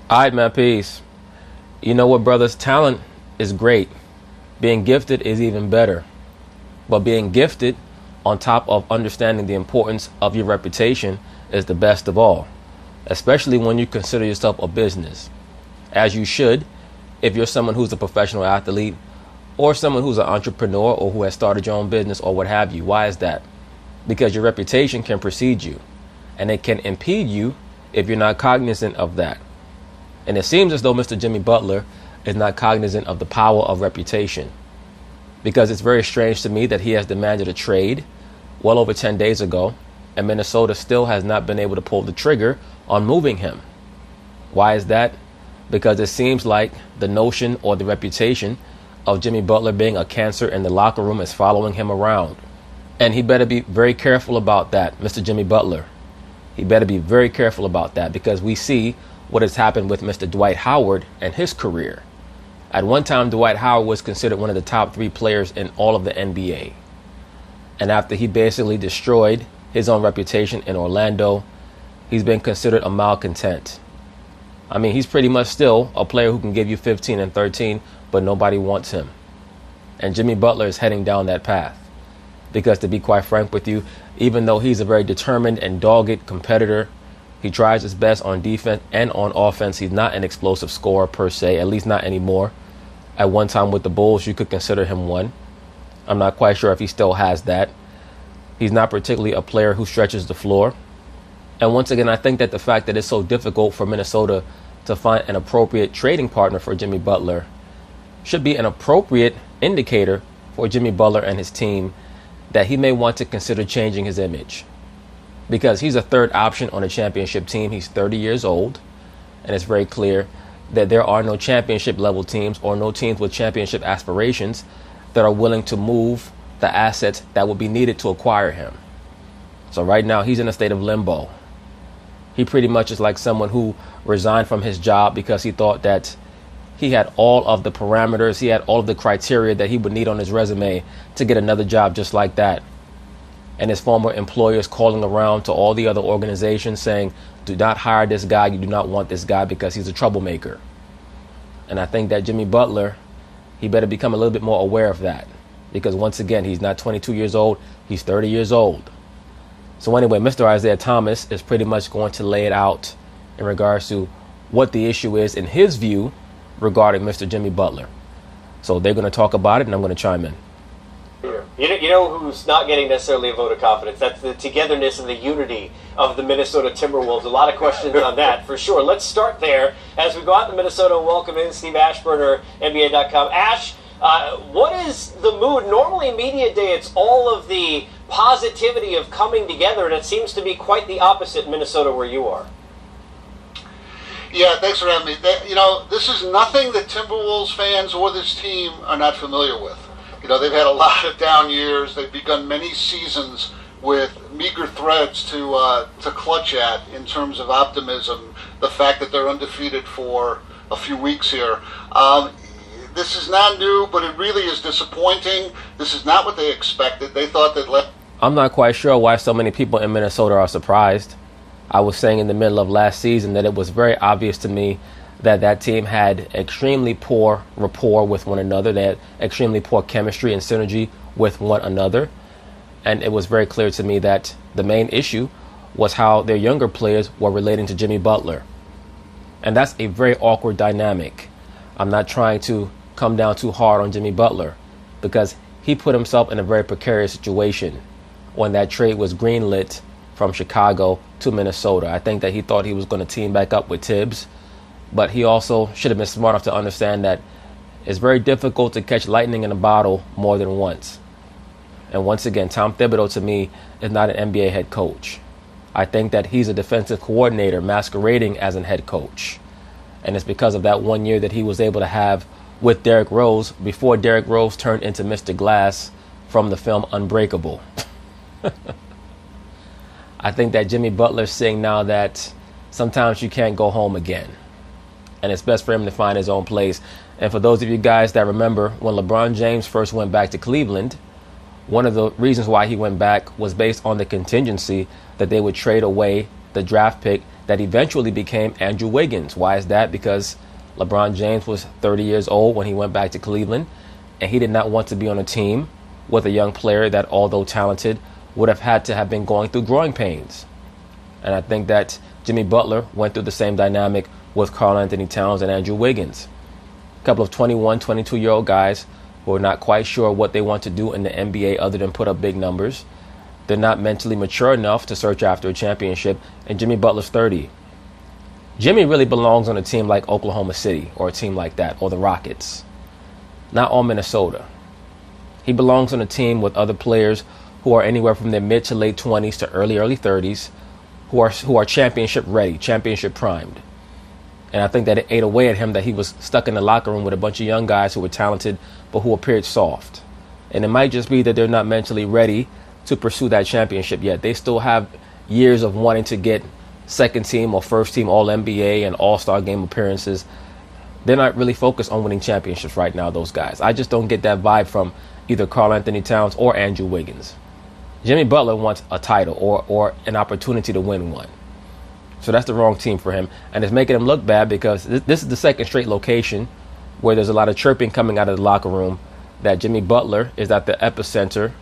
All right, man, peace. You know what, brothers? Talent is great. Being gifted is even better. But being gifted, on top of understanding the importance of your reputation, is the best of all, especially when you consider yourself a business, as you should if you're someone who's a professional athlete or someone who's an entrepreneur or who has started your own business or what have you. Why is that? Because your reputation can precede you, and it can impede you if you're not cognizant of that. And it seems as though Mr. Jimmy Butler is not cognizant of the power of reputation, because it's very strange to me that he has demanded a trade well over 10 days ago, and Minnesota still has not been able to pull the trigger on moving him. Why is that? Because it seems like the notion or the reputation of Jimmy Butler being a cancer in the locker room is following him around. And he better be very careful about that, Mr. Jimmy Butler. He better be very careful about that, because we see what has happened with Mr. Dwight Howard and his career. At one time, Dwight Howard was considered one of the top 3 players in all of the NBA. And after he basically destroyed his own reputation in Orlando, he's been considered a malcontent. I mean, he's pretty much still a player who can give you 15 and 13, but nobody wants him. And Jimmy Butler is heading down that path. Because to be quite frank with you, even though he's a very determined and dogged competitor, he tries his best on defense and on offense. He's not an explosive scorer per se, at least not anymore. At one time with the Bulls, you could consider him one. I'm not quite sure if he still has that. He's not particularly a player who stretches the floor. And once again, I think that the fact that it's so difficult for Minnesota to find an appropriate trading partner for Jimmy Butler should be an appropriate indicator for Jimmy Butler and his team that he may want to consider changing his image. Because he's a third option on a championship team. He's 30 years old, and it's very clear that there are no championship level teams or no teams with championship aspirations that are willing to move the assets that would be needed to acquire him. So right now he's in a state of limbo. He pretty much is like someone who resigned from his job because he thought that he had all of the parameters, he had all of the criteria that he would need on his resume to get another job just like that. And his former employers calling around to all the other organizations saying, do not hire this guy, you do not want this guy because he's a troublemaker. And I think that Jimmy Butler, he better become a little bit more aware of that. Because once again, he's not 22 years old, he's 30 years old. So anyway, Mr. Isiah Thomas is pretty much going to lay it out in regards to what the issue is in his view regarding Mr. Jimmy Butler. So they're going to talk about it, and I'm going to chime in. You know who's not getting necessarily a vote of confidence? That's the togetherness and the unity of the Minnesota Timberwolves. A lot of questions on that, for sure. Let's start there as we go out to Minnesota and welcome in Steve Ashburner, NBA.com. Ash, what is the mood? Normally media day, it's all of the positivity of coming together, and it seems to be quite the opposite in Minnesota where you are. Yeah, thanks for having me. This is nothing that Timberwolves fans or this team are not familiar with. They've had a lot of down years. They've begun many seasons with meager threads to clutch at in terms of optimism. The fact that they're undefeated for a few weeks here. This is not new, but it really is disappointing. This is not what they expected. They thought that... I'm not quite sure why so many people in Minnesota are surprised. I was saying in the middle of last season that it was very obvious to me that team had extremely poor rapport with one another. They had extremely poor chemistry and synergy with one another. And it was very clear to me that the main issue was how their younger players were relating to Jimmy Butler. And that's a very awkward dynamic. I'm not trying to come down too hard on Jimmy Butler because he put himself in a very precarious situation when that trade was greenlit from Chicago to Minnesota. I think that he thought he was going to team back up with Tibbs. But he also should have been smart enough to understand that it's very difficult to catch lightning in a bottle more than once. And once again, Tom Thibodeau, to me, is not an NBA head coach. I think that he's a defensive coordinator masquerading as an head coach. And it's because of that 1 year that he was able to have with Derrick Rose before Derrick Rose turned into Mr. Glass from the film Unbreakable. I think that Jimmy Butler's saying now that sometimes you can't go home again. And it's best for him to find his own place. And for those of you guys that remember when LeBron James first went back to Cleveland, one of the reasons why he went back was based on the contingency that they would trade away the draft pick that eventually became Andrew Wiggins. Why is that? Because LeBron James was 30 years old when he went back to Cleveland, and he did not want to be on a team with a young player that, although talented, would have had to have been going through growing pains. And I think that Jimmy Butler went through the same dynamic with Karl Anthony Towns and Andrew Wiggins. A couple of 21, 22-year-old guys who are not quite sure what they want to do in the NBA other than put up big numbers. They're not mentally mature enough to search after a championship, and Jimmy Butler's 30. Jimmy really belongs on a team like Oklahoma City or a team like that, or the Rockets, not on Minnesota. He belongs on a team with other players who are anywhere from their mid to late 20s to early 30s, who are championship ready, championship primed. And I think that it ate away at him that he was stuck in the locker room with a bunch of young guys who were talented but who appeared soft. And it might just be that they're not mentally ready to pursue that championship yet. They still have years of wanting to get second team or first team All-NBA and All-Star game appearances. They're not really focused on winning championships right now, those guys. I just don't get that vibe from either Karl Anthony Towns or Andrew Wiggins. Jimmy Butler wants a title or an opportunity to win one. So that's the wrong team for him. And it's making him look bad because this is the second straight location where there's a lot of chirping coming out of the locker room that Jimmy Butler is at the epicenter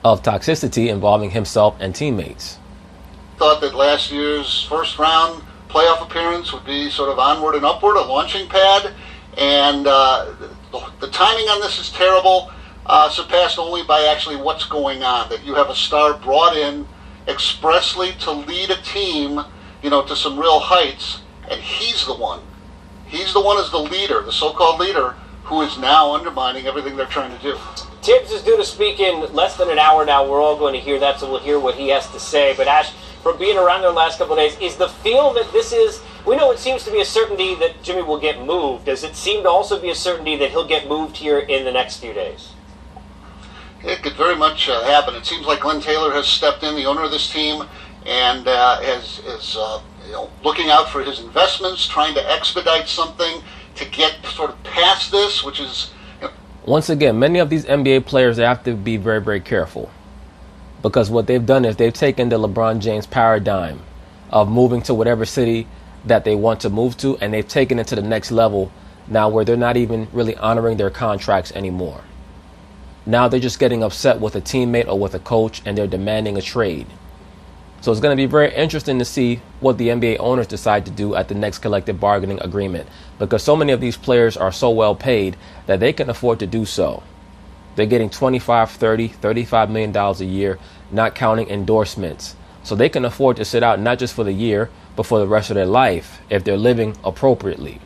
of toxicity involving himself and teammates. Thought that last year's first round playoff appearance would be sort of onward and upward, a launching pad. And the timing on this is terrible, surpassed only by actually what's going on, that you have a star brought in expressly to lead a team, to some real heights, and he's the one as the leader, the so-called leader, who is now undermining everything they're trying to do. Tibbs is due to speak in less than an hour now. We're all going to hear that, so we'll hear what he has to say. But Ash, from being around there the last couple of days, is the feel that this is, we know it seems to be a certainty that Jimmy will get moved. Does it seem to also be a certainty that he'll get moved here in the next few days? It could very much happen. It seems like Glenn Taylor has stepped in, the owner of this team, and is looking out for his investments, trying to expedite something to get sort of past this, which is... Once again, many of these NBA players, they have to be very, very careful. Because what they've done is they've taken the LeBron James paradigm of moving to whatever city that they want to move to, and they've taken it to the next level now where they're not even really honoring their contracts anymore. Now they're just getting upset with a teammate or with a coach, and they're demanding a trade. So it's going to be very interesting to see what the NBA owners decide to do at the next collective bargaining agreement, because so many of these players are so well paid that they can afford to do so. They're getting $25, $30, $35 million a year, not counting endorsements. So they can afford to sit out not just for the year, but for the rest of their life if they're living appropriately.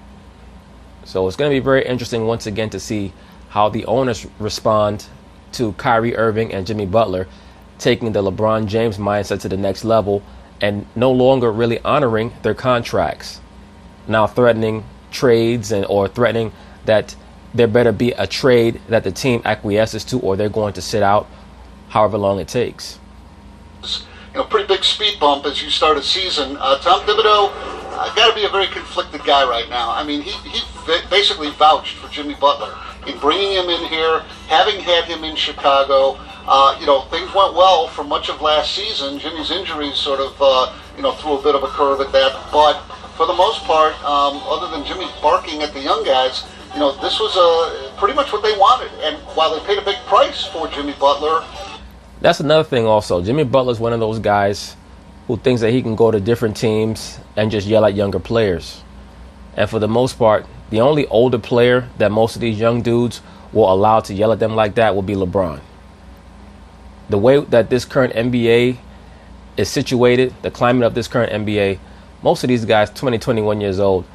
So it's going to be very interesting once again to see how the owners respond to Kyrie Irving and Jimmy Butler taking the LeBron James mindset to the next level and no longer really honoring their contracts. Now threatening trades or threatening that there better be a trade that the team acquiesces to or they're going to sit out however long it takes. Pretty big speed bump as you start a season. Tom Thibodeau got to be a very conflicted guy right now. I mean, he basically vouched for Jimmy Butler in bringing him in here, having had him in Chicago. Things went well for much of last season. Jimmy's injuries sort of, threw a bit of a curve at that. But for the most part, other than Jimmy barking at the young guys, this was pretty much what they wanted. And while they paid a big price for Jimmy Butler. That's another thing also. Jimmy Butler's one of those guys who thinks that he can go to different teams and just yell at younger players. And for the most part, the only older player that most of these young dudes will allow to yell at them like that will be LeBron. The way that this current NBA is situated, the climate of this current NBA, most of these guys, 20, 21 years old,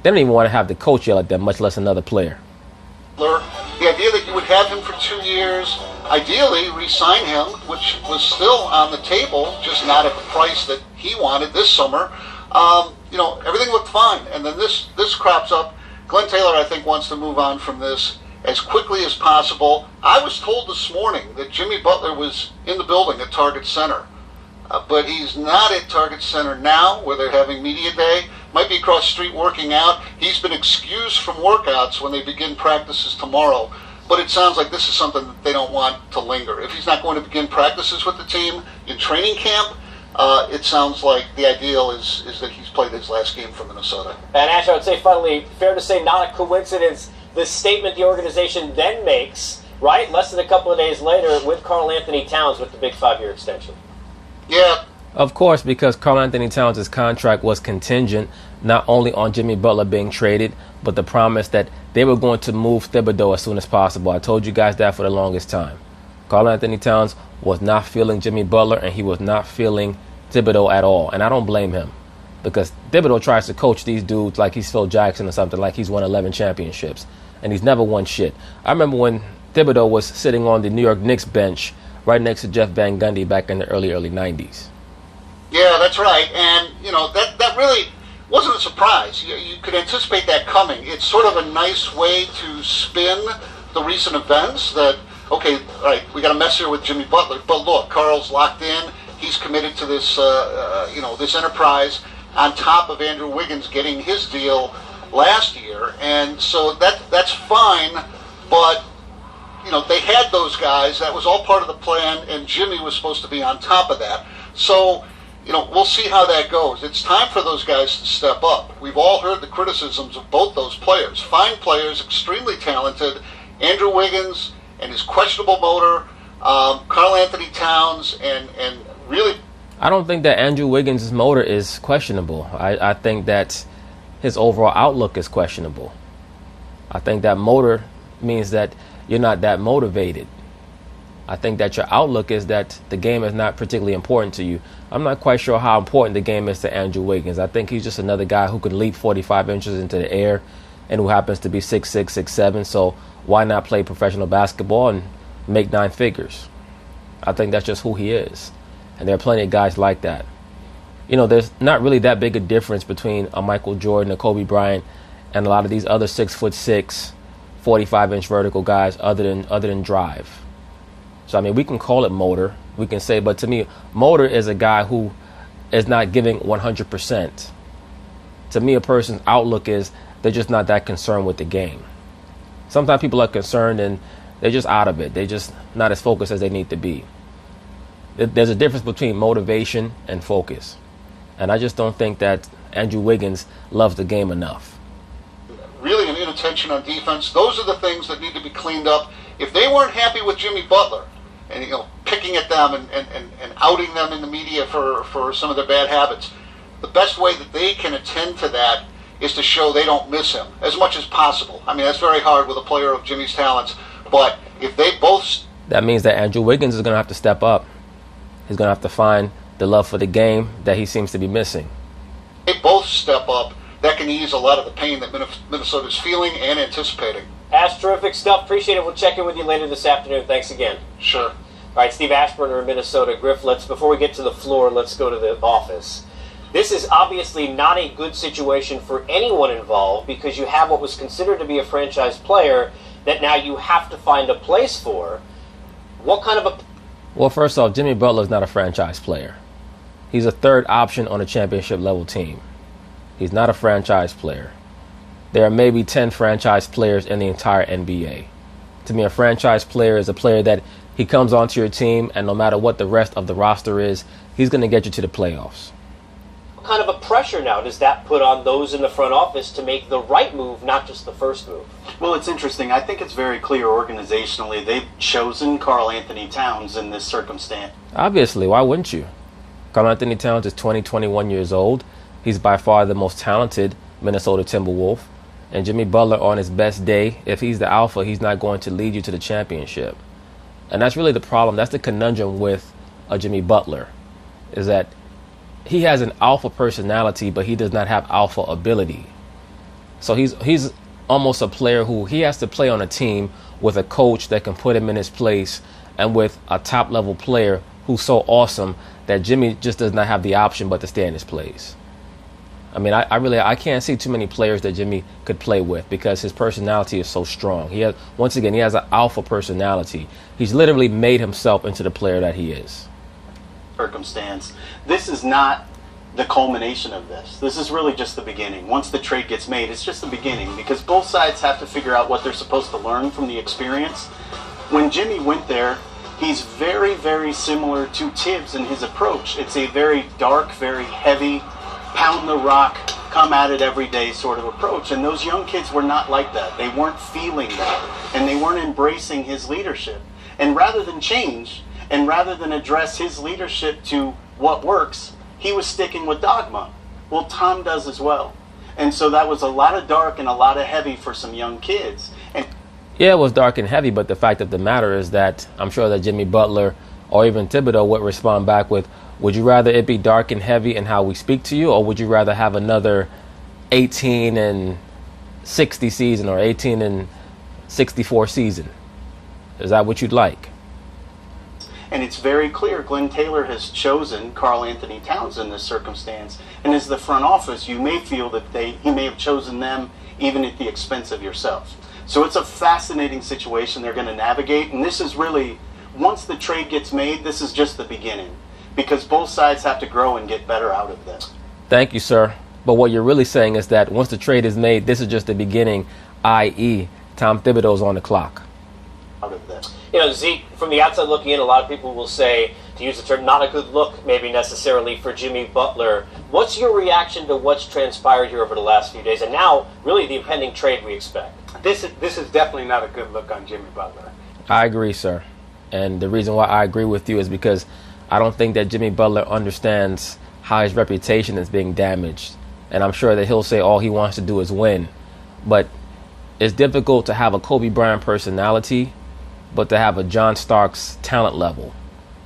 they don't even want to have the coach yell at them, much less another player. The idea that you would have him for 2 years, ideally re-sign him, which was still on the table, just not at the price that he wanted this summer. Everything looked fine. And then this crops up. Glenn Taylor, I think, wants to move on from this as quickly as possible. I was told this morning that Jimmy Butler was in the building at Target Center. But he's not at Target Center now, where they're having media day. Might be across the street working out. He's been excused from workouts when they begin practices tomorrow. But it sounds like this is something that they don't want to linger. If he's not going to begin practices with the team in training camp, it sounds like the ideal is that he's played his last game for Minnesota. And Ash, I would say finally, fair to say not a coincidence, the statement the organization then makes, right, less than a couple of days later with Karl Anthony Towns with the big 5-year extension. Yeah. Of course, because Karl Anthony Towns' contract was contingent not only on Jimmy Butler being traded, but the promise that they were going to move Thibodeau as soon as possible. I told you guys that for the longest time. Karl Anthony Towns was not feeling Jimmy Butler, and he was not feeling Thibodeau at all. And I don't blame him, because Thibodeau tries to coach these dudes like he's Phil Jackson or something, like he's won 11 championships, and he's never won shit. I remember when Thibodeau was sitting on the New York Knicks bench right next to Jeff Van Gundy back in the early 90s. Yeah, that's right. And, that really wasn't a surprise. You could anticipate that coming. It's sort of a nice way to spin the recent events that, okay, all right, we got to mess here with Jimmy Butler. But look, Karl's locked in. He's committed to this, this enterprise on top of Andrew Wiggins getting his deal last year. And so that's fine. But, they had those guys. That was all part of the plan, and Jimmy was supposed to be on top of that. So, we'll see how that goes. It's time for those guys to step up. We've all heard the criticisms of both those players. Fine players, extremely talented. Andrew Wiggins and his questionable motor, Karl Anthony Towns, and really... I don't think that Andrew Wiggins' motor is questionable. I think that his overall outlook is questionable. I think that motor means that you're not that motivated. I think that your outlook is that the game is not particularly important to you. I'm not quite sure how important the game is to Andrew Wiggins. I think he's just another guy who could leap 45 inches into the air and who happens to be 6'6", 6'7". So why not play professional basketball and make 9 figures? I think that's just who he is. And there are plenty of guys like that. There's not really that big a difference between a Michael Jordan, a Kobe Bryant, and a lot of these other 6'6", 45-inch vertical guys other than drive. So, we can call it motor. We can say, but to me, motor is a guy who is not giving 100%. To me, a person's outlook is they're just not that concerned with the game. Sometimes people are concerned and they're just out of it. They're just not as focused as they need to be. There's a difference between motivation and focus. And I just don't think that Andrew Wiggins loves the game enough. Really an inattention on defense. Those are the things that need to be cleaned up. If they weren't happy with Jimmy Butler and, picking at them and outing them in the media for some of their bad habits, the best way that they can attend to that is to show they don't miss him as much as possible. That's very hard with a player of Jimmy's talents. But if they both... That means that Andrew Wiggins is going to have to step up. He's going to have to find the love for the game that he seems to be missing. They both step up. That can ease a lot of the pain that Minnesota's feeling and anticipating. Ash, terrific stuff. Appreciate it. We'll check in with you later this afternoon. Thanks again. Sure. All right, Steve Ashburner in Minnesota. Griff, before we get to the floor, let's go to the office. This is obviously not a good situation for anyone involved because you have what was considered to be a franchise player that now you have to find a place for. What kind of a... Well, first off, Jimmy Butler is not a franchise player. He's a third option on a championship level team. He's not a franchise player. There are maybe 10 franchise players in the entire NBA. To me, a franchise player is a player that he comes onto your team, and no matter what the rest of the roster is, he's going to get you to the playoffs. What kind of a pressure now does that put on those in the front office to make the right move, not just the first move? Well, it's interesting. I think it's very clear organizationally they've chosen Karl Anthony Towns in this circumstance. Obviously, why wouldn't you? Karl Anthony Towns is 21 years old. He's by far the most talented Minnesota Timberwolf. And Jimmy Butler, on his best day, if he's the alpha, he's not going to lead you to the championship. And that's really the problem. That's the conundrum with Jimmy Butler, is that he has an alpha personality, but he does not have alpha ability. So he's almost a player who he has to play on a team with a coach that can put him in his place and with a top-level player who's so awesome that Jimmy just does not have the option but to stay in his place. I can't see too many players that Jimmy could play with because his personality is so strong. He has an alpha personality. He's literally made himself into the player that he is. Circumstance. This is not the culmination of this. This is really just the beginning. Once the trade gets made, it's just the beginning because both sides have to figure out what they're supposed to learn from the experience. When Jimmy went there, He's very, very similar to Tibbs in his approach. It's a very dark, very heavy, pound the rock, come at it every day sort of approach. And those young kids were not like that. They weren't feeling that. And they weren't embracing his leadership. And rather than change, and rather than address his leadership to what works, he was sticking with dogma. Well, Tom does as well. And so that was a lot of dark and a lot of heavy for some young kids. And yeah, it was dark and heavy, but the fact of the matter is that I'm sure that Jimmy Butler or even Thibodeau would respond back with, would you rather it be dark and heavy in how we speak to you, or would you rather have another 18 and 60 season or 18 and 64 season? Is that what you'd like? And it's very clear Glenn Taylor has chosen Karl Anthony Towns in this circumstance. And as the front office, you may feel that he may have chosen them even at the expense of yourself. So it's a fascinating situation they're going to navigate. And this is really, once the trade gets made, this is just the beginning. Because both sides have to grow and get better out of this. Thank you, sir. But what you're really saying is that once the trade is made, this is just the beginning, i.e. Tom Thibodeau's on the clock. Out of this. You know, Zeke, from the outside looking in, a lot of people will say, to use the term, not a good look maybe necessarily for Jimmy Butler. What's your reaction to what's transpired here over the last few days, and now really the impending trade we expect? This is definitely not a good look on Jimmy Butler. I agree, sir. And the reason why I agree with you is because I don't think that Jimmy Butler understands how his reputation is being damaged. And I'm sure that he'll say all he wants to do is win. But it's difficult to have a Kobe Bryant personality, but to have a John Starks talent level.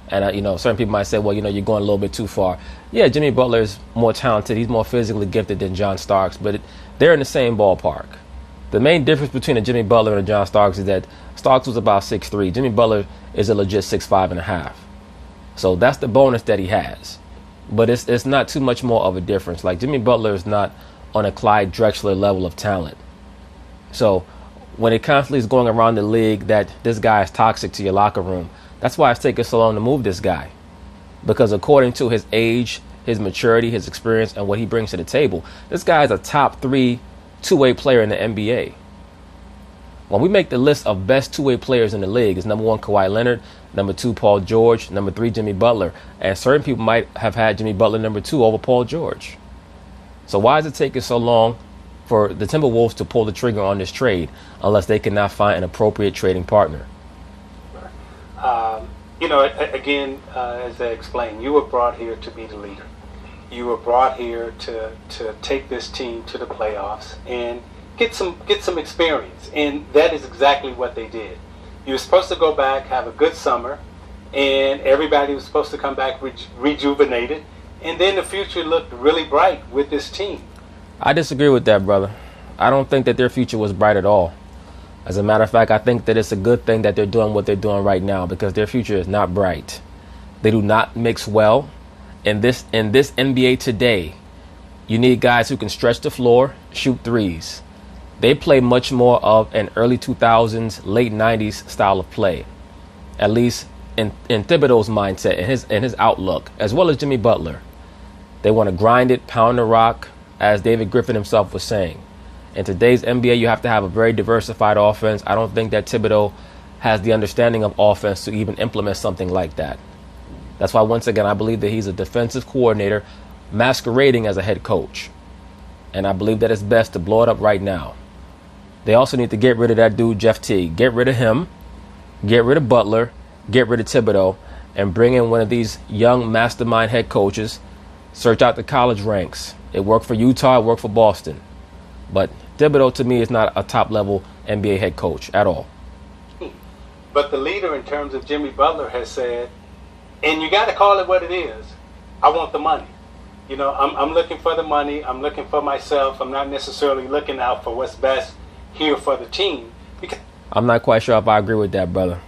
And, certain people might say, well, you're going a little bit too far. Yeah, Jimmy Butler is more talented. He's more physically gifted than John Starks, but they're in the same ballpark. The main difference between a Jimmy Butler and a John Starks is that Starks was about 6'3". Jimmy Butler is a legit 6'5.5". So that's the bonus that he has. But it's not too much more of a difference. Like, Jimmy Butler is not on a Clyde Drexler level of talent. So when it constantly is going around the league that this guy is toxic to your locker room, that's why it's taken so long to move this guy. Because according to his age, his maturity, his experience, and what he brings to the table, this guy is a top 3 two-way player in the NBA. When we make the list of best two-way players in the league, it's number 1, Kawhi Leonard, number 2, Paul George, number 3, Jimmy Butler. And certain people might have had Jimmy Butler number 2 over Paul George. So why is it taking so long for the Timberwolves to pull the trigger on this trade unless they cannot find an appropriate trading partner? Again, as I explained, you were brought here to be the leader. You were brought here to take this team to the playoffs and get some experience, and that is exactly what they did. You were supposed to go back, have a good summer, and everybody was supposed to come back rejuvenated, and then the future looked really bright with this team. I disagree with that, brother. I don't think that their future was bright at all. As a matter of fact, I think that it's a good thing that they're doing what they're doing right now, because their future is not bright. They do not mix well. In this NBA today, you need guys who can stretch the floor, shoot threes. They play much more of an early 2000s, late 90s style of play, at least in Thibodeau's mindset and his outlook, as well as Jimmy Butler. They want to grind it, pound the rock, as David Griffin himself was saying. In today's NBA, you have to have a very diversified offense. I don't think that Thibodeau has the understanding of offense to even implement something like that. That's why, once again, I believe that he's a defensive coordinator masquerading as a head coach. And I believe that it's best to blow it up right now. They also need to get rid of that dude, Jeff Teague. Get rid of him, get rid of Butler, get rid of Thibodeau, and bring in one of these young mastermind head coaches. Search out the college ranks. It worked for Utah, it worked for Boston. But Thibodeau, to me, is not a top-level NBA head coach at all. But the leader, in terms of Jimmy Butler, has said, and you got to call it what it is, I want the money. I'm looking for the money. I'm looking for myself. I'm not necessarily looking out for what's best here for the team. I'm not quite sure if I agree with that, brother.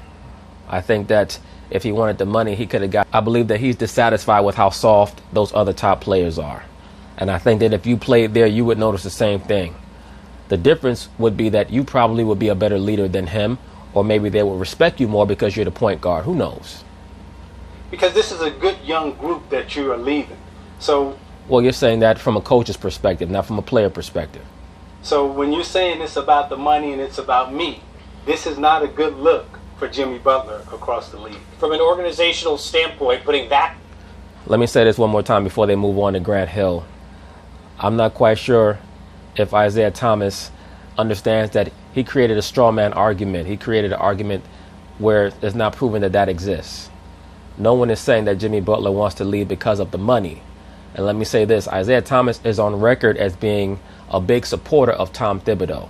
I think that if he wanted the money, he could have got. I believe that he's dissatisfied with how soft those other top players are. And I think that if you played there, you would notice the same thing. The difference would be that you probably would be a better leader than him, or maybe they would respect you more because you're the point guard. Who knows? Because this is a good young group that you are leaving. Well, you're saying that from a coach's perspective, not from a player perspective. So when you're saying it's about the money and it's about me, this is not a good look for Jimmy Butler across the league. From an organizational standpoint, putting that. Let me say this one more time before they move on to Grant Hill. I'm not quite sure if Isiah Thomas understands that he created a straw man argument. He created an argument where it's not proven that that exists. No one is saying that Jimmy Butler wants to leave because of the money. And let me say this, Isiah Thomas is on record as being a big supporter of Tom Thibodeau.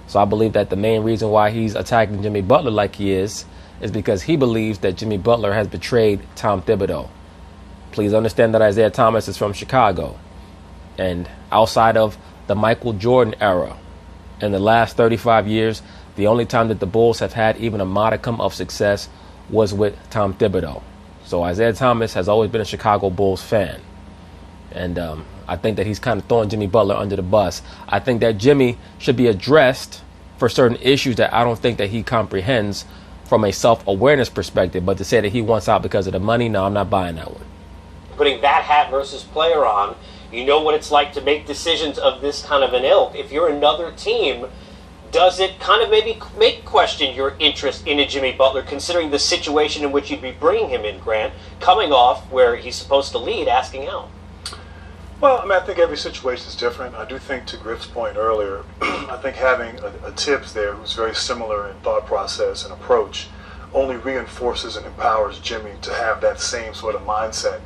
So I believe that the main reason why he's attacking Jimmy Butler like he is because he believes that Jimmy Butler has betrayed Tom Thibodeau. Please understand that Isiah Thomas is from Chicago. And outside of the Michael Jordan era, in the last 35 years, the only time that the Bulls have had even a modicum of success was with Tom Thibodeau. So Isiah Thomas has always been a Chicago Bulls fan. And I think that he's kind of throwing Jimmy Butler under the bus. I think that Jimmy should be addressed for certain issues that I don't think that he comprehends from a self-awareness perspective. But to say that he wants out because of the money, no, I'm not buying that one. Putting that hat versus player on, you know what it's like to make decisions of this kind of an ilk. If you're another team, does it kind of maybe make question your interest in a Jimmy Butler, considering the situation in which you'd be bringing him in, Grant, coming off where he's supposed to lead, asking out? Well, I mean, I think every situation is different. I do think, to Griff's point earlier, I think having a Tibbs there who's very similar in thought process and approach only reinforces and empowers Jimmy to have that same sort of mindset.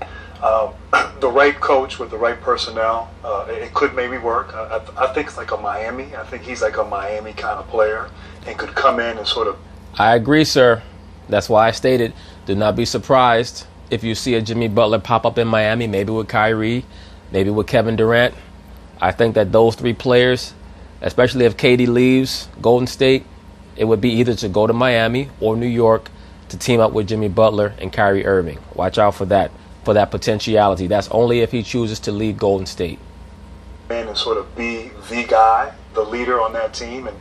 The right coach with the right personnel, it could maybe work. I think it's like a Miami. I think he's like a Miami kind of player and could come in and sort of... I agree, sir. That's why I stated, do not be surprised if you see a Jimmy Butler pop up in Miami, maybe with Kyrie, maybe with Kevin Durant. I think that those three players, especially if KD leaves Golden State, it would be either to go to Miami or New York to team up with Jimmy Butler and Kyrie Irving. Watch out for that potentiality. That's only if he chooses to leave Golden State. And sort of be the guy, the leader on that team. And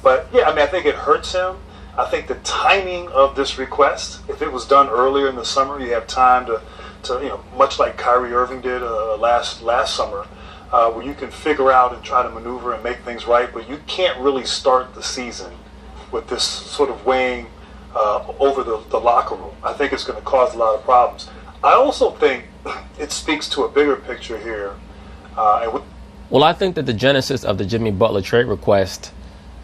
but yeah, I mean, I think it hurts him. I think the timing of this request, if it was done earlier in the summer, you have time to much like Kyrie Irving did last summer, where you can figure out and try to maneuver and make things right, but you can't really start the season with this sort of weighing over the locker room. I think it's going to cause a lot of problems. I also think it speaks to a bigger picture here. Well, I think that the genesis of the Jimmy Butler trade request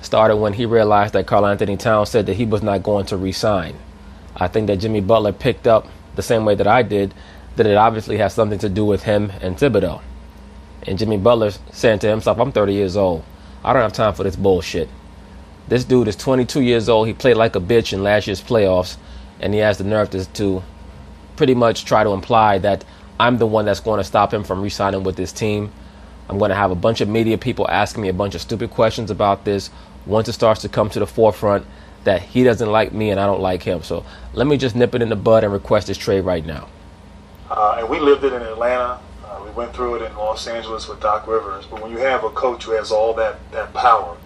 started when he realized that Karl-Anthony Towns said that he was not going to re-sign. I think that Jimmy Butler picked up the same way that I did, that it obviously has something to do with him and Thibodeau. And Jimmy Butler saying to himself, I'm 30 years old. I don't have time for this bullshit. This dude is 22 years old. He played like a bitch in last year's playoffs, and he has the nerve to pretty much try to imply that I'm the one that's going to stop him from re-signing with this team. I'm going to have a bunch of media people asking me a bunch of stupid questions about this once it starts to come to the forefront that he doesn't like me and I don't like him. So let me just nip it in the bud and request this trade right now. And we lived it in Atlanta. We went through it in Los Angeles with Doc Rivers. But when you have a coach who has all that power,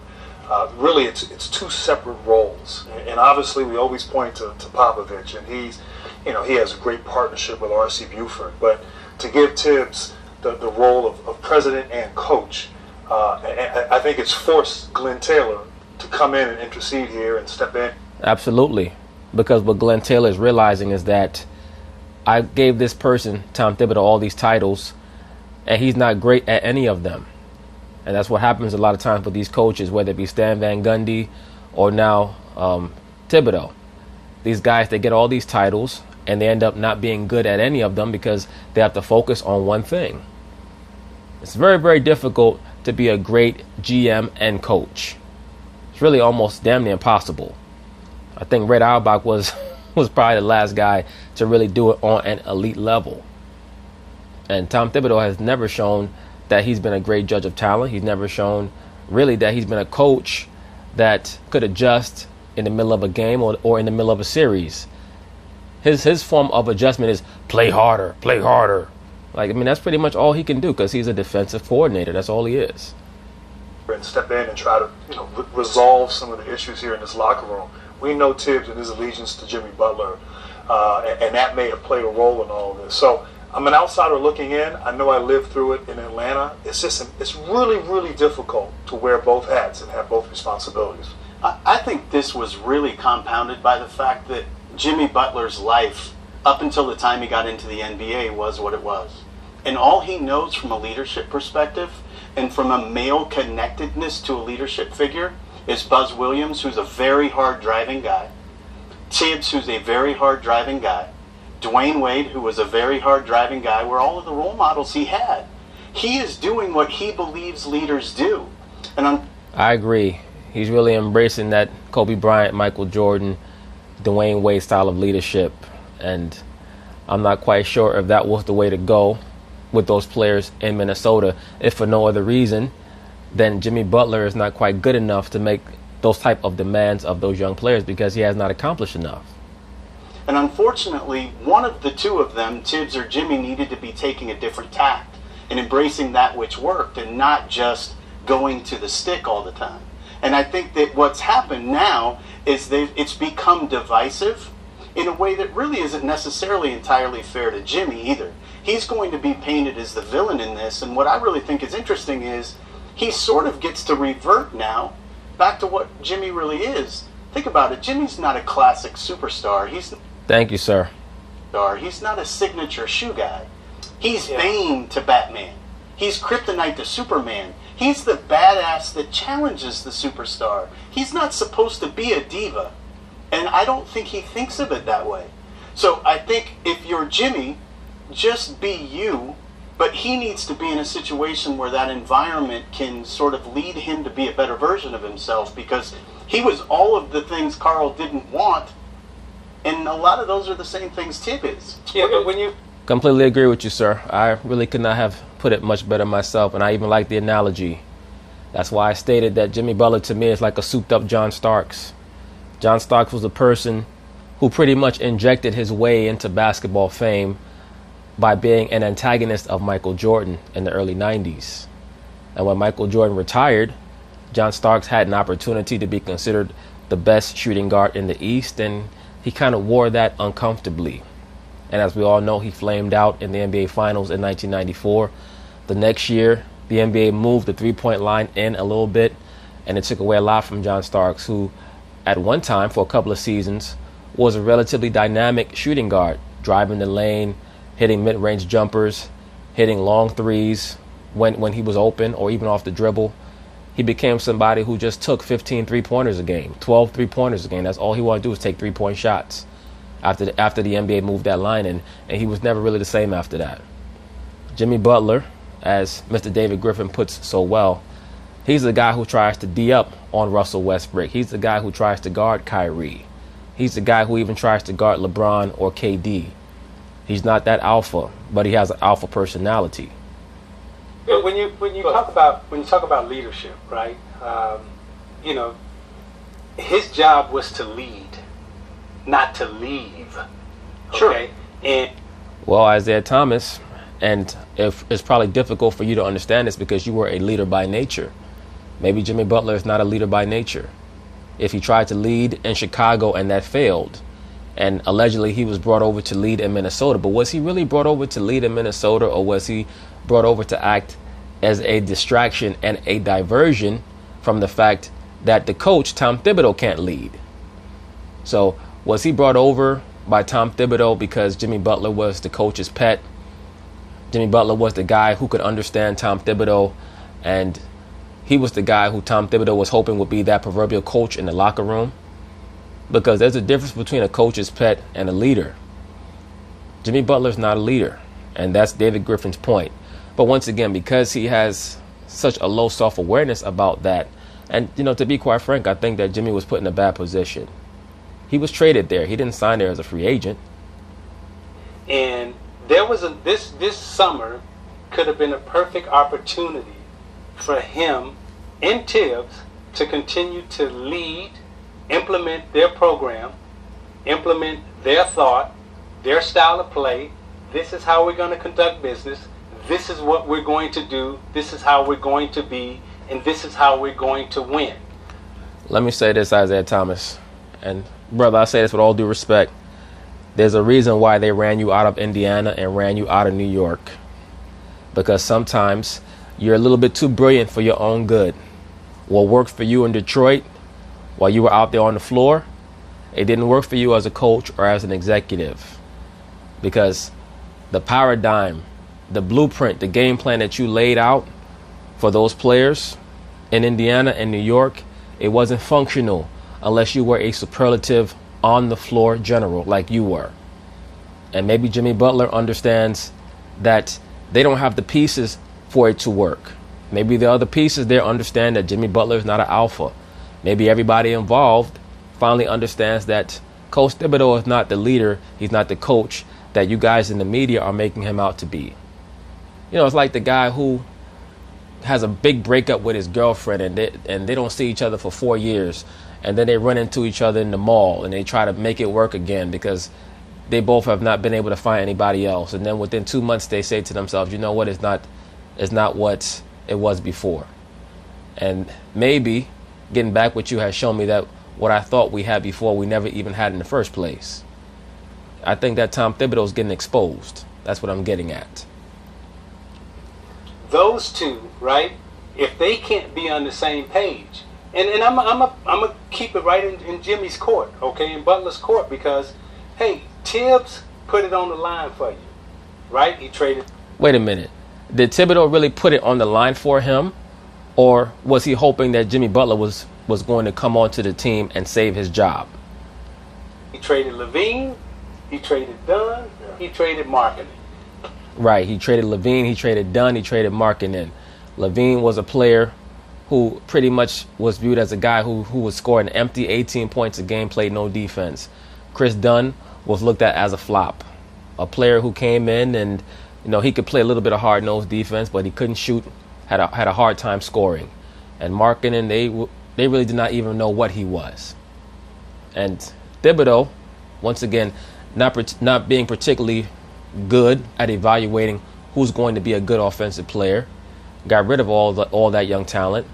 really it's two separate roles. And obviously we always point to Popovich, and he has a great partnership with R.C. Buford. But to give Tibbs the role of president and coach, I think it's forced Glenn Taylor to come in and intercede here and step in. Absolutely. Because what Glenn Taylor is realizing is that I gave this person, Tom Thibodeau, all these titles, and he's not great at any of them. And that's what happens a lot of times with these coaches, whether it be Stan Van Gundy or now Thibodeau. These guys, they get all these titles, and they end up not being good at any of them because they have to focus on one thing. It's very, very difficult to be a great GM and coach. It's really almost damn near impossible. I think Red Auerbach was probably the last guy to really do it on an elite level. And Tom Thibodeau has never shown that he's been a great judge of talent. He's never shown really that he's been a coach that could adjust in the middle of a game or in the middle of a series. His form of adjustment is play harder, play harder. Like, I mean, that's pretty much all he can do because he's a defensive coordinator. That's all he is. And step in and try to resolve some of the issues here in this locker room. We know Tibbs and his allegiance to Jimmy Butler, and that may have played a role in all of this. So I'm an outsider looking in. I know I lived through it in Atlanta. It's really, really difficult to wear both hats and have both responsibilities. I think this was really compounded by the fact that Jimmy Butler's life, up until the time he got into the NBA, was what it was. And all he knows from a leadership perspective and from a male connectedness to a leadership figure is Buzz Williams, who's a very hard driving guy, Tibbs, who's a very hard driving guy, Dwayne Wade, who was a very hard driving guy, were all of the role models he had. He is doing what he believes leaders do. And I agree. He's really embracing that Kobe Bryant, Michael Jordan, Dwayne Wade style of leadership. And I'm not quite sure if that was the way to go with those players in Minnesota, if for no other reason than Jimmy Butler is not quite good enough to make those type of demands of those young players because he has not accomplished enough. And unfortunately, one of the two of them, Tibbs or Jimmy, needed to be taking a different tact and embracing that which worked and not just going to the stick all the time. And I think that what's happened now is it's become divisive in a way that really isn't necessarily entirely fair to Jimmy either. He's going to be painted as the villain in this, and what I really think is interesting is he sort of gets to revert now back to what Jimmy really is. Think about it. Jimmy's not a classic superstar. Thank you, sir. He's not a signature shoe guy. He's Bane to Batman. He's Kryptonite to Superman. He's the badass that challenges the superstar. He's not supposed to be a diva. And I don't think he thinks of it that way. So I think if you're Jimmy, just be you, but he needs to be in a situation where that environment can sort of lead him to be a better version of himself, because he was all of the things Carl didn't want, and a lot of those are the same things Tib is. Yeah, but when you... Completely agree with you, sir. I really could not have put it much better myself, and I even like the analogy. That's why I stated that Jimmy Butler to me is like a souped-up John Starks. John Starks was a person who pretty much injected his way into basketball fame by being an antagonist of Michael Jordan in the early 90s. And when Michael Jordan retired, John Starks had an opportunity to be considered the best shooting guard in the East, and he kind of wore that uncomfortably. And as we all know, he flamed out in the NBA Finals in 1994. The next year, the NBA moved the three-point line in a little bit, and it took away a lot from John Starks, who at one time, for a couple of seasons, was a relatively dynamic shooting guard, driving the lane, hitting mid-range jumpers, hitting long threes when he was open or even off the dribble. He became somebody who just took 15 three-pointers a game, 12 three-pointers a game. That's all he wanted to do was take three-point shots after the NBA moved that line in, and he was never really the same after that. Jimmy Butler, as Mr. David Griffin puts so well, he's the guy who tries to D up on Russell Westbrook. He's the guy who tries to guard Kyrie. He's the guy who even tries to guard LeBron or KD. He's not that alpha, but he has an alpha personality. When you talk about leadership, right? His job was to lead, not to leave. Okay? Sure. Well, Isiah Thomas, and it's probably difficult for you to understand this because you were a leader by nature. Maybe Jimmy Butler is not a leader by nature. If he tried to lead in Chicago and that failed, and allegedly he was brought over to lead in Minnesota, but was he really brought over to lead in Minnesota, or was he brought over to act as a distraction and a diversion from the fact that the coach, Tom Thibodeau, can't lead? So was he brought over by Tom Thibodeau because Jimmy Butler was the coach's pet? Jimmy Butler was the guy who could understand Tom Thibodeau, and he was the guy who Tom Thibodeau was hoping would be that proverbial coach in the locker room? Because there's a difference between a coach's pet and a leader. Jimmy Butler's not a leader, and that's David Griffin's point. But once again, because he has such a low self-awareness about that, and to be quite frank, I think that Jimmy was put in a bad position. He was traded there. He didn't sign there as a free agent. And there was this summer could have been a perfect opportunity for him and Tibbs to continue to lead, implement their program, implement their thought, their style of play. This is how we're going to conduct business. This is what we're going to do. This is how we're going to be. And this is how we're going to win. Let me say this, Isiah Thomas. And brother, I say this with all due respect. There's a reason why they ran you out of Indiana and ran you out of New York. Because sometimes you're a little bit too brilliant for your own good. What worked for you in Detroit while you were out there on the floor, it didn't work for you as a coach or as an executive, because the paradigm, the blueprint, the game plan that you laid out for those players in Indiana and New York, it wasn't functional unless you were a superlative on the floor general like you were. And maybe Jimmy Butler understands that they don't have the pieces for it to work. Maybe the other pieces there understand that Jimmy Butler is not an alpha. Maybe everybody involved finally understands that Coach Thibodeau is not the leader, he's not the coach that you guys in the media are making him out to be. You know, it's like the guy who has a big breakup with his girlfriend and they don't see each other for 4 years, and then they run into each other in the mall and they try to make it work again because they both have not been able to find anybody else. And then within 2 months they say to themselves, you know what, it's not what it was before. And maybe getting back with you has shown me that what I thought we had before we never even had in the first place. I think that Tom Thibodeau is getting exposed. That's what I'm getting at. Those two, right? If they can't be on the same page, and I'm a keep it right in Jimmy's court, okay, in Butler's court, because hey, Tibbs put it on the line for you, right? He traded. Wait a minute. Did Thibodeau really put it on the line for him, or was he hoping that Jimmy Butler was going to come onto the team and save his job? He traded Levine, he traded Dunn, he traded Markkinen. Right, he traded Levine, he traded Dunn, he traded Markkinen. Levine was a player who pretty much was viewed as a guy who was scoring empty 18 points a game, played no defense. Chris Dunn was looked at as a flop, a player who came in and, you know, he could play a little bit of hard-nosed defense, but he couldn't shoot, had a hard time scoring. And Markkinen, they really did not even know what he was. And Thibodeau, once again, not being particularly good at evaluating who's going to be a good offensive player, got rid of all that young talent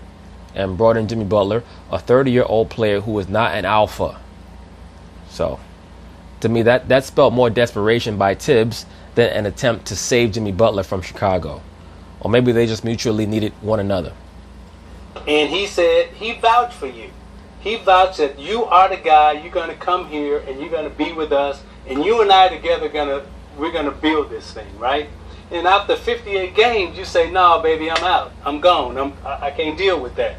and brought in Jimmy Butler, a 30-year-old player who is not an alpha. So, to me, that spelled more desperation by Tibbs than an attempt to save Jimmy Butler from Chicago. Or maybe they just mutually needed one another. And he said he vouched for you. He vouched that you are the guy, you're going to come here and you're going to be with us, and you and I together we're going to build this thing, right? And after 58 games, you say, no, baby, I'm out. I'm gone. I can't deal with that.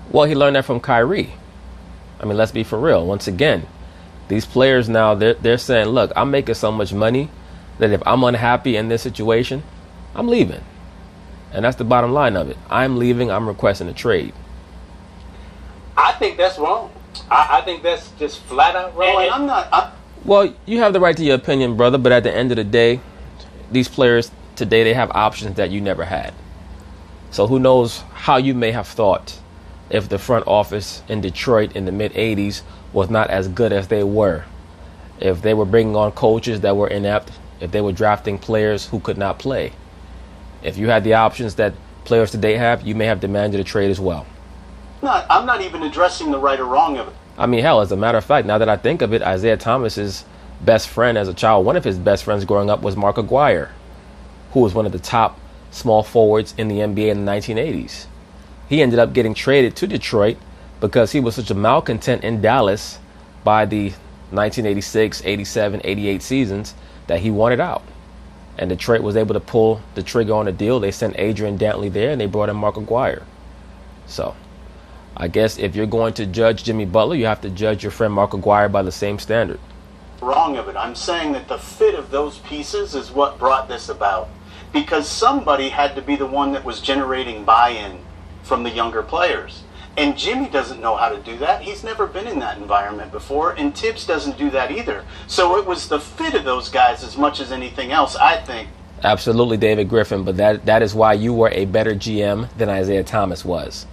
Well, he learned that from Kyrie. I mean, let's be for real. Once again, these players now, they're saying, look, I'm making so much money that if I'm unhappy in this situation, I'm leaving. And that's the bottom line of it. I'm leaving. I'm requesting a trade. I think that's wrong. I think that's just flat out wrong. Well, you have the right to your opinion, brother, but at the end of the day, these players today, they have options that you never had. So who knows how you may have thought if the front office in Detroit in the mid-'80s was not as good as they were. If they were bringing on coaches that were inept, if they were drafting players who could not play. If you had the options that players today have, you may have demanded a trade as well. I'm not even addressing the right or wrong of it. I mean, hell, as a matter of fact, now that I think of it, Isiah Thomas's best friend as a child, one of his best friends growing up was Mark Aguirre, who was one of the top small forwards in the NBA in the 1980s. He ended up getting traded to Detroit because he was such a malcontent in Dallas by the 1986, 87, 88 seasons that he wanted out. And Detroit was able to pull the trigger on a deal. They sent Adrian Dantley there and they brought in Mark Aguirre. So I guess if you're going to judge Jimmy Butler, you have to judge your friend Mark Aguirre by the same standard. Wrong of it. I'm saying that the fit of those pieces is what brought this about. Because somebody had to be the one that was generating buy-in from the younger players. And Jimmy doesn't know how to do that. He's never been in that environment before, and Tibbs doesn't do that either. So it was the fit of those guys as much as anything else, I think. Absolutely, David Griffin, but that is why you were a better GM than Isiah Thomas was.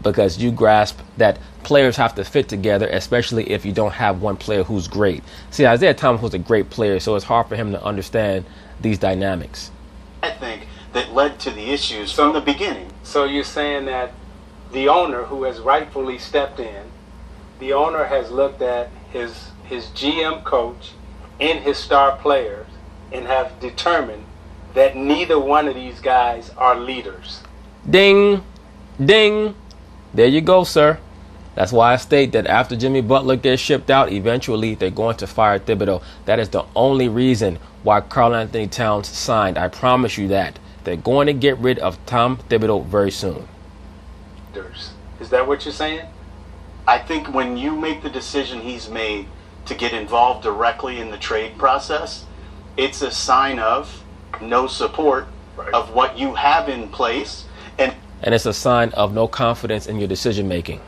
Because you grasp that players have to fit together, especially if you don't have one player who's great. See, Isiah Thomas was a great player, so it's hard for him to understand these dynamics. I think that led to the issues from the beginning. So you're saying that the owner, who has rightfully stepped in, the owner has looked at his GM coach and his star players and have determined that neither one of these guys are leaders. Ding, ding. There you go, sir. That's why I state that after Jimmy Butler gets shipped out, eventually they're going to fire Thibodeau. That is the only reason why Karl Anthony Towns signed. I promise you that. They're going to get rid of Tom Thibodeau very soon. Is that what you're saying? I think when you make the decision he's made to get involved directly in the trade process, it's a sign of no support of what you have in place. And it's a sign of no confidence in your decision making.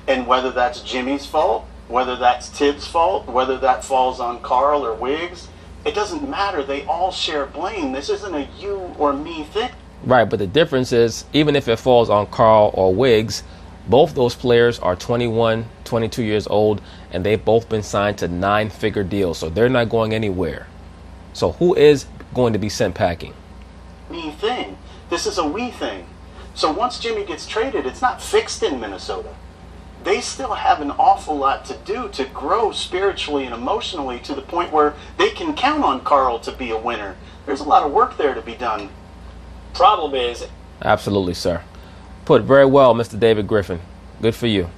And whether that's Jimmy's fault, whether that's Tibbs' fault, whether that falls on Karl or Wiggs, it doesn't matter. They all share blame. This isn't a you or me thing. Right, but the difference is, even if it falls on Karl or Wiggs, both those players are 21, 22 years old, and they've both been signed to 9-figure deals, so they're not going anywhere. So who is going to be sent packing? Me thing. This is a we thing. So once Jimmy gets traded, it's not fixed in Minnesota. They still have an awful lot to do to grow spiritually and emotionally to the point where they can count on Karl to be a winner. There's a lot of work there to be done. Problem is... Absolutely, sir. Put very well, Mr. David Griffin. Good for you.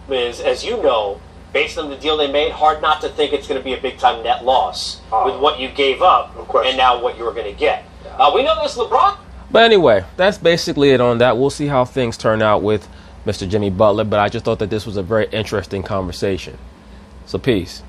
Is, as you know, based on the deal they made, hard not to think it's going to be a big-time net loss with what you gave up and now what you're going to get. We know this, LeBron. But anyway, that's basically it on that. We'll see how things turn out with Mr. Jimmy Butler, but I just thought that this was a very interesting conversation. So peace.